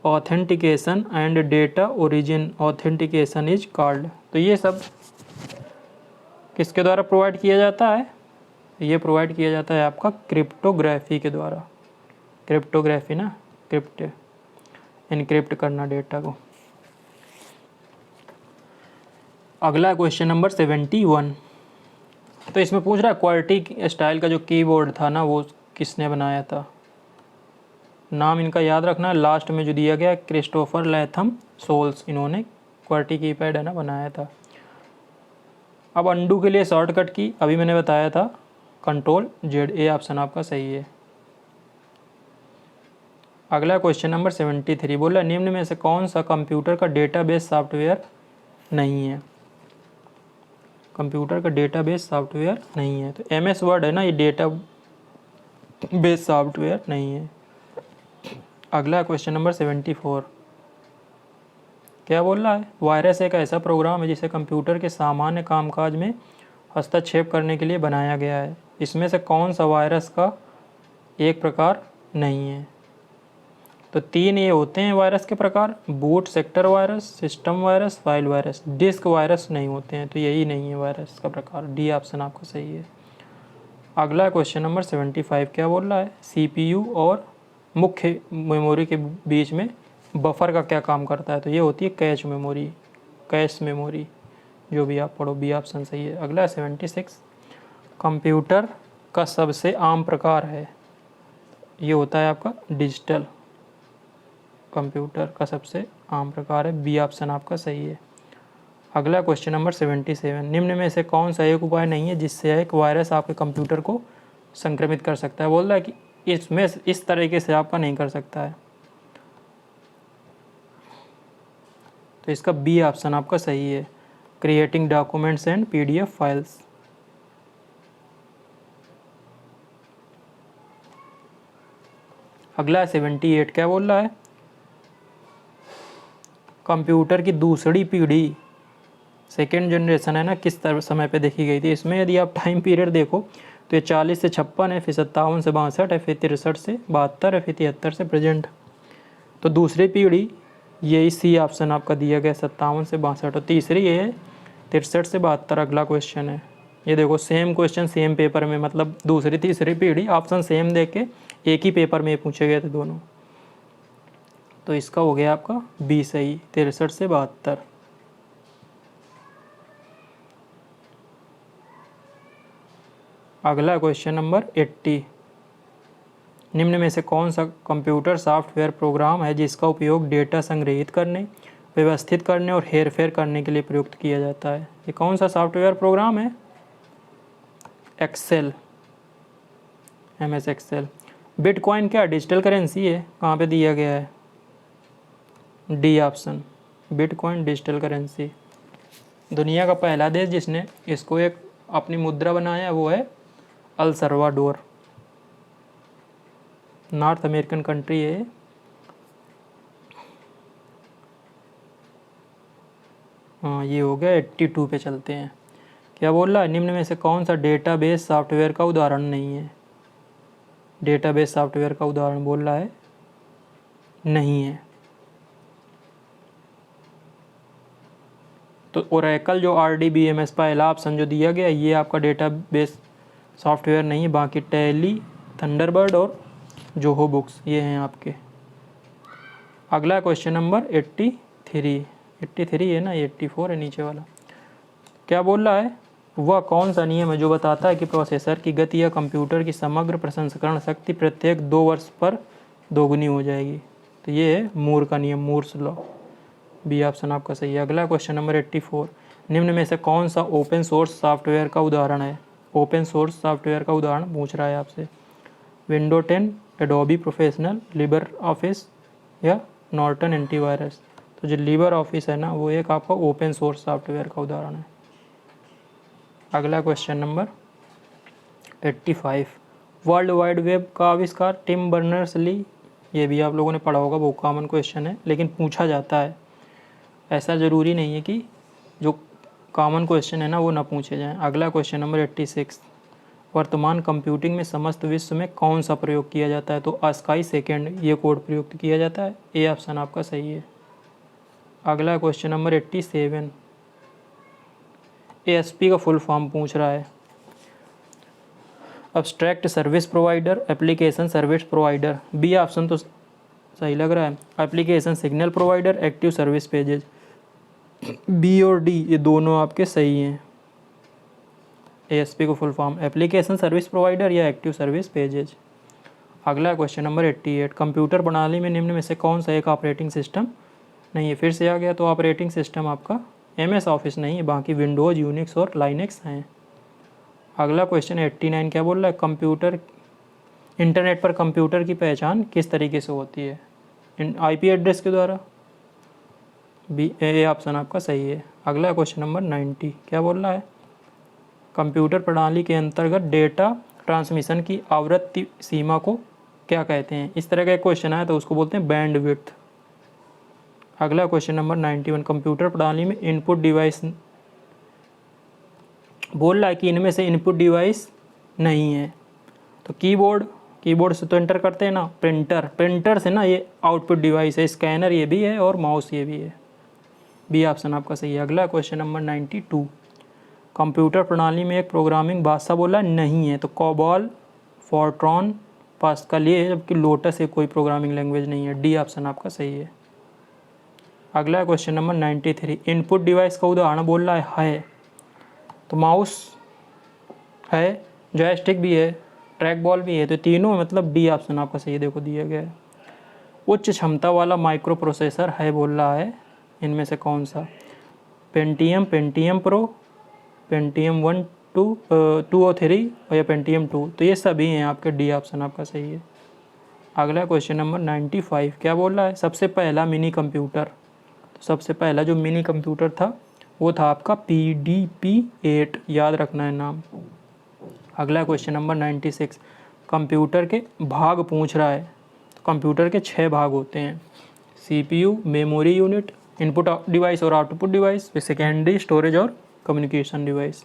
authentication and data origin authentication is called. तो ये सब किसके द्वारा प्रोवाइड किया जाता है, ये प्रोवाइड किया जाता है आपका क्रिप्टोग्राफी के द्वारा। क्रिप्टोग्राफी ना, इनक्रिप्ट करना डेटा को। अगला क्वेश्चन नंबर 71। तो इसमें पूछ रहा है क्वालिटी स्टाइल का जो कीबोर्ड था ना वो किसने बनाया था। नाम इनका याद रखना है, लास्ट में जो दिया गया क्रिस्टोफर लैथम सोल्स, इन्होंने क्वालिटी कीपैड है ना बनाया था। अब अंडू के लिए शॉर्टकट की अभी मैंने बताया था कंट्रोल जेड, ए ऑप्शन आपका सही है। अगला क्वेश्चन नंबर 73 बोला निम्न में से कौन सा कंप्यूटर का डेटाबेस सॉफ्टवेयर नहीं है। कंप्यूटर का डेटाबेस सॉफ्टवेयर नहीं है, तो MS वर्ड है ना, ये डेटा बेस सॉफ्टवेयर नहीं है। अगला क्वेश्चन नंबर 74 क्या बोल रहा है, वायरस एक ऐसा प्रोग्राम है जिसे कंप्यूटर के सामान्य कामकाज में हस्तक्षेप करने के लिए बनाया गया है। इसमें से कौन सा वायरस का एक प्रकार नहीं है। तो 3 ये होते हैं वायरस के प्रकार, boot sector virus, system virus, file virus, disk virus नहीं होते हैं, तो यही नहीं है वायरस का प्रकार, डी ऑप्शन आपका सही है। अगला क्वेश्चन नंबर 75 क्या बोल रहा है, CPU और मुख्य मेमोरी के बीच में बफर का क्या काम करता है। तो ये होती है कैश मेमोरी, कैश मेमोरी, जो भी आप पढ़ो, बी ऑप्शन सही है। अगला 76 कंप्यूटर का सबसे आम प्रकार है, ये होता है आपका डिजिटल। कंप्यूटर का सबसे आम प्रकार है, बी ऑप्शन आपका सही है। अगला क्वेश्चन नंबर 77 निम्न में से कौन सा एक उपाय नहीं है जिससे एक वायरस आपके कंप्यूटर को संक्रमित कर सकता है। बोल रहा है कि इसमें इस तरीके से आपका नहीं कर सकता है, तो इसका बी ऑप्शन आपका सही है, creating documents and PDF files. अगला 78 क्या बोल रहा है, कंप्यूटर की दूसरी पीढ़ी सेकेंड जनरेशन है ना किस समय पे देखी गई थी। इसमें यदि आप टाइम पीरियड देखो तो ये 40 से 56 है, फिर 57 से 62 है, फिर 63 से 72 है, फिर 73 से प्रेजेंट। तो दूसरी पीढ़ी यही सी ऑप्शन आपका दिया गया 57 से 62, और तीसरी ये है 63 से 72। अगला क्वेश्चन है, ये देखो सेम क्वेश्चन सेम पेपर में, मतलब दूसरी तीसरी पीढ़ी ऑप्शन सेम दे के एक ही पेपर में पूछे गए थे दोनों। तो इसका हो गया आपका बी सही, 63 से 72। अगला क्वेश्चन नंबर 80 निम्न में से कौन सा कंप्यूटर सॉफ्टवेयर प्रोग्राम है जिसका उपयोग डेटा संग्रहित करने, व्यवस्थित करने और हेरफेर करने के लिए प्रयुक्त किया जाता है। ये कौन सा सॉफ्टवेयर प्रोग्राम है, एक्सेल, MS एक्सेल। बिटकॉइन क्या डिजिटल करेंसी है, कहाँ पे दिया गया है, D option, bitcoin digital currency. दुनिया का पहला देश जिसने इसको एक अपनी मुद्रा बनाया वो है El Salvador, north American country है। हाँ ये हो गया। 82 पे चलते हैं। क्या बोल रहा है, निम्न में से कौन सा डेटाबेस सॉफ्टवेयर का उदाहरण नहीं है। डेटाबेस सॉफ्टवेयर का उदाहरण बोल रहा है नहीं है। तो ओरेकल जो RDBMS पहला ऑप्शन जो दिया गया ये आपका डेटाबेस सॉफ्टवेयर नहीं है, बाकी टैली, थंडरबर्ड और जोहो बुक्स ये हैं आपके। अगला क्वेश्चन नंबर 83 है ना, 84 है नीचे वाला। क्या बोल रहा है, वह कौन सा नियम है जो बताता है कि प्रोसेसर की गति या कंप्यूटर की समग्र प्रसंस्करण शक्ति प्रत्येक 2 वर्ष पर दोगुनी हो जाएगी। तो ये है मूर का नियम, मूर्स लॉ, बी ऑप्शन आपका सही है। अगला क्वेश्चन नंबर 84 निम्न में से कौन सा ओपन सोर्स सॉफ्टवेयर का उदाहरण है। ओपन सोर्स सॉफ्टवेयर का उदाहरण पूछ रहा है आपसे, window 10, Adobe professional, Libre office या नॉर्टन एंटीवायरस। तो जो लिबर ऑफिस है ना वो एक आपका ओपन सोर्स सॉफ्टवेयर का उदाहरण है। अगला question number 85 world wide web का आविष्कार टिम बर्नर्स-ली। ये भी आप लोगों ने पढ़ा होगा, वो कॉमन क्वेश्चन है लेकिन पूछा जाता है, ऐसा ज़रूरी नहीं है कि जो कॉमन क्वेश्चन है ना वो ना पूछे जाएं। अगला क्वेश्चन नंबर 86 वर्तमान कंप्यूटिंग में समस्त विश्व में कौन सा प्रयोग किया जाता है। तो ASCII सेकेंड ये कोड प्रयुक्त किया जाता है, ए ऑप्शन आपका सही है। अगला क्वेश्चन नंबर 87 ASP का फुल फॉर्म पूछ रहा है, abstract service provider, application service provider, B option तो सही लग रहा है, application signal provider, active service pages. B और डी ये दोनों आपके सही हैं। ASP को full form application service provider या एक्टिव सर्विस पेजेज। अगला क्वेश्चन नंबर 88, कंप्यूटर प्रणाली में निम्न में से कौन सा एक ऑपरेटिंग सिस्टम नहीं है? फिर से आ गया। तो ऑपरेटिंग सिस्टम आपका MS ऑफिस नहीं है, बाकी विंडोज़, यूनिक्स और लाइनेक्स हैं। अगला क्वेश्चन 89 क्या बोल रहा है? कंप्यूटर इंटरनेट पर कंप्यूटर की पहचान किस तरीके से होती है? IP एड्रेस के द्वारा। ए ऑप्शन आपका सही है। अगला क्वेश्चन नंबर 90 क्या बोल रहा है? कंप्यूटर प्रणाली के अंतर्गत डेटा ट्रांसमिशन की आवृत्ति सीमा को क्या कहते हैं? इस तरह का एक क्वेश्चन आया तो उसको बोलते हैं बैंडविड्थ। अगला क्वेश्चन नंबर 91, कंप्यूटर प्रणाली में इनपुट डिवाइस बोल रहा है कि इनमें से इनपुट डिवाइस नहीं है। तो कीबोर्ड से तो एंटर करते हैं ना, प्रिंटर से ना ये आउटपुट डिवाइस है, स्कैनर ये भी है और माउस ये भी है। बी ऑप्शन आपका सही है। अगला क्वेश्चन नंबर 92, कंप्यूटर प्रणाली में एक प्रोग्रामिंग भाषा बोला नहीं है। तो कोबॉल, फोर्ट्रॉन, पास्कल ये है, जबकि लोटस ये कोई प्रोग्रामिंग लैंग्वेज नहीं है। डी ऑप्शन आपका सही है। अगला क्वेश्चन नंबर 93, इनपुट डिवाइस का उदाहरण बोल रहा है। तो माउस है, जॉयस्टिक भी है, ट्रैक बॉल भी है, तो तीनों मतलब डी ऑप्शन आपका सही देखो दिया गया है। उच्च क्षमता वाला माइक्रो प्रोसेसर है बोल रहा है, इनमें से कौन सा? पेंटियम प्रो, पेंटियम 1, 2 और 3 और या पेंटियम 2, तो ये सभी हैं आपके। डी ऑप्शन आपका सही है। अगला क्वेश्चन नंबर 95 क्या बोल रहा है? सबसे पहला मिनी कंप्यूटर, तो सबसे पहला जो मिनी कंप्यूटर था वो था आपका PDP-8, याद रखना है नाम। अगला क्वेश्चन नंबर 96, कंप्यूटर के भाग पूछ रहा है। तो कंप्यूटर के 6 भाग होते हैं, CPU, memory unit, input device और आउटपुट डिवाइस, फिर सेकेंडरी स्टोरेज और कम्युनिकेशन डिवाइस।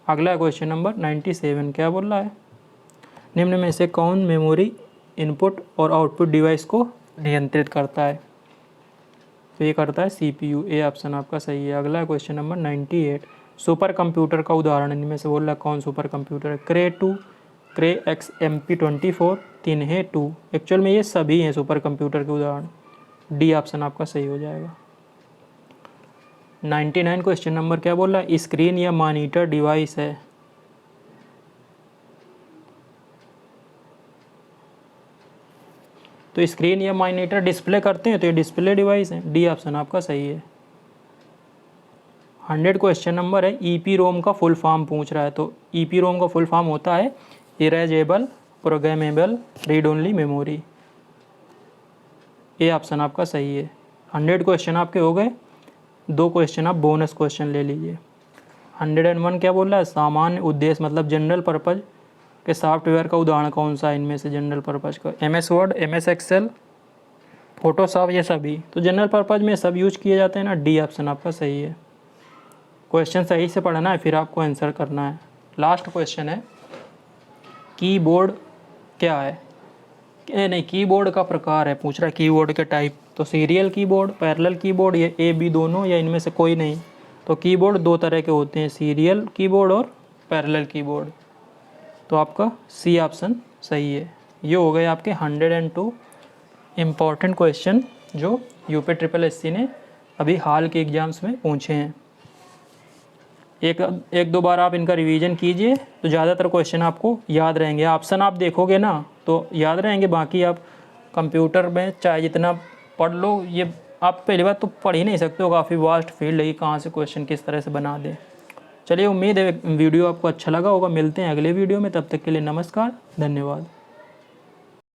अगला क्वेश्चन नंबर 97 क्या बोल रहा है? निम्न में से कौन मेमोरी, इनपुट और आउटपुट डिवाइस को नियंत्रित करता है? तो ये करता है CPU। ए ऑप्शन आपका सही है। अगला क्वेश्चन नंबर 98, सुपर कंप्यूटर का उदाहरण इनमें से बोल रहा है कौन सुपर कंप्यूटर है? क्रे 2, क्रे XMP24, तिन्हे 2। एक्चुअल में ये सभी हैं सुपर कंप्यूटर के उदाहरण। डी ऑप्शन आपका सही हो जाएगा। 99 क्वेश्चन नंबर क्या बोल रहा है? स्क्रीन या मॉनिटर डिवाइस है। तो स्क्रीन या मॉनिटर डिस्प्ले करते हैं, तो ये डिस्प्ले डिवाइस है। डी ऑप्शन आपका सही है। 100 क्वेश्चन नंबर है, EPROM का फुल फॉर्म पूछ रहा है। तो EPROM का फुल फॉर्म होता है erasable programmable read only memory. A option आपका सही है। 100 क्वेश्चन आपके हो गए। 2 क्वेश्चन आप बोनस क्वेश्चन ले लीजिए। 101 क्या बोल रहा है? सामान्य उद्देश्य मतलब जनरल पर्पज़ के सॉफ्टवेयर का उदाहरण कौन सा है इनमें से? जनरल पर्पज़ का MS Word, MS Excel, Photoshop, ये सभी तो जनरल पर्पज़ में सब यूज किए जाते हैं ना। डी ऑप्शन आपका सही है। क्वेश्चन सही से पढ़ना है, फिर आपको आंसर करना है। लास्ट क्वेश्चन है, कीबोर्ड क्या है? नहीं, कीबोर्ड का प्रकार है पूछ रहा है, कीबोर्ड के टाइप। तो सीरियल कीबोर्ड, पैरेलल कीबोर्ड, ये A, B दोनों या इनमें से कोई नहीं। तो कीबोर्ड 2 तरह के होते हैं, सीरियल कीबोर्ड और पैरेलल कीबोर्ड। तो आपका C ऑप्शन सही है। ये हो गए आपके 102 इम्पॉर्टेंट क्वेश्चन जो यूपी SSS ने अभी हाल के एग्ज़ाम्स में पूछे हैं। एक दो बार आप इनका रिवीजन कीजिए तो ज़्यादातर क्वेश्चन आपको याद रहेंगे। ऑप्शन आप देखोगे ना तो याद रहेंगे, बाकी आप कंप्यूटर में चाहे जितना पढ़ लो, ये आप पहली बार तो पढ़ ही नहीं सकते हो, काफ़ी वास्ट फील्ड है, कहाँ से क्वेश्चन किस तरह से बना दें। चलिए, उम्मीद है वीडियो आपको अच्छा लगा होगा। मिलते हैं अगले वीडियो में, तब तक के लिए नमस्कार, धन्यवाद।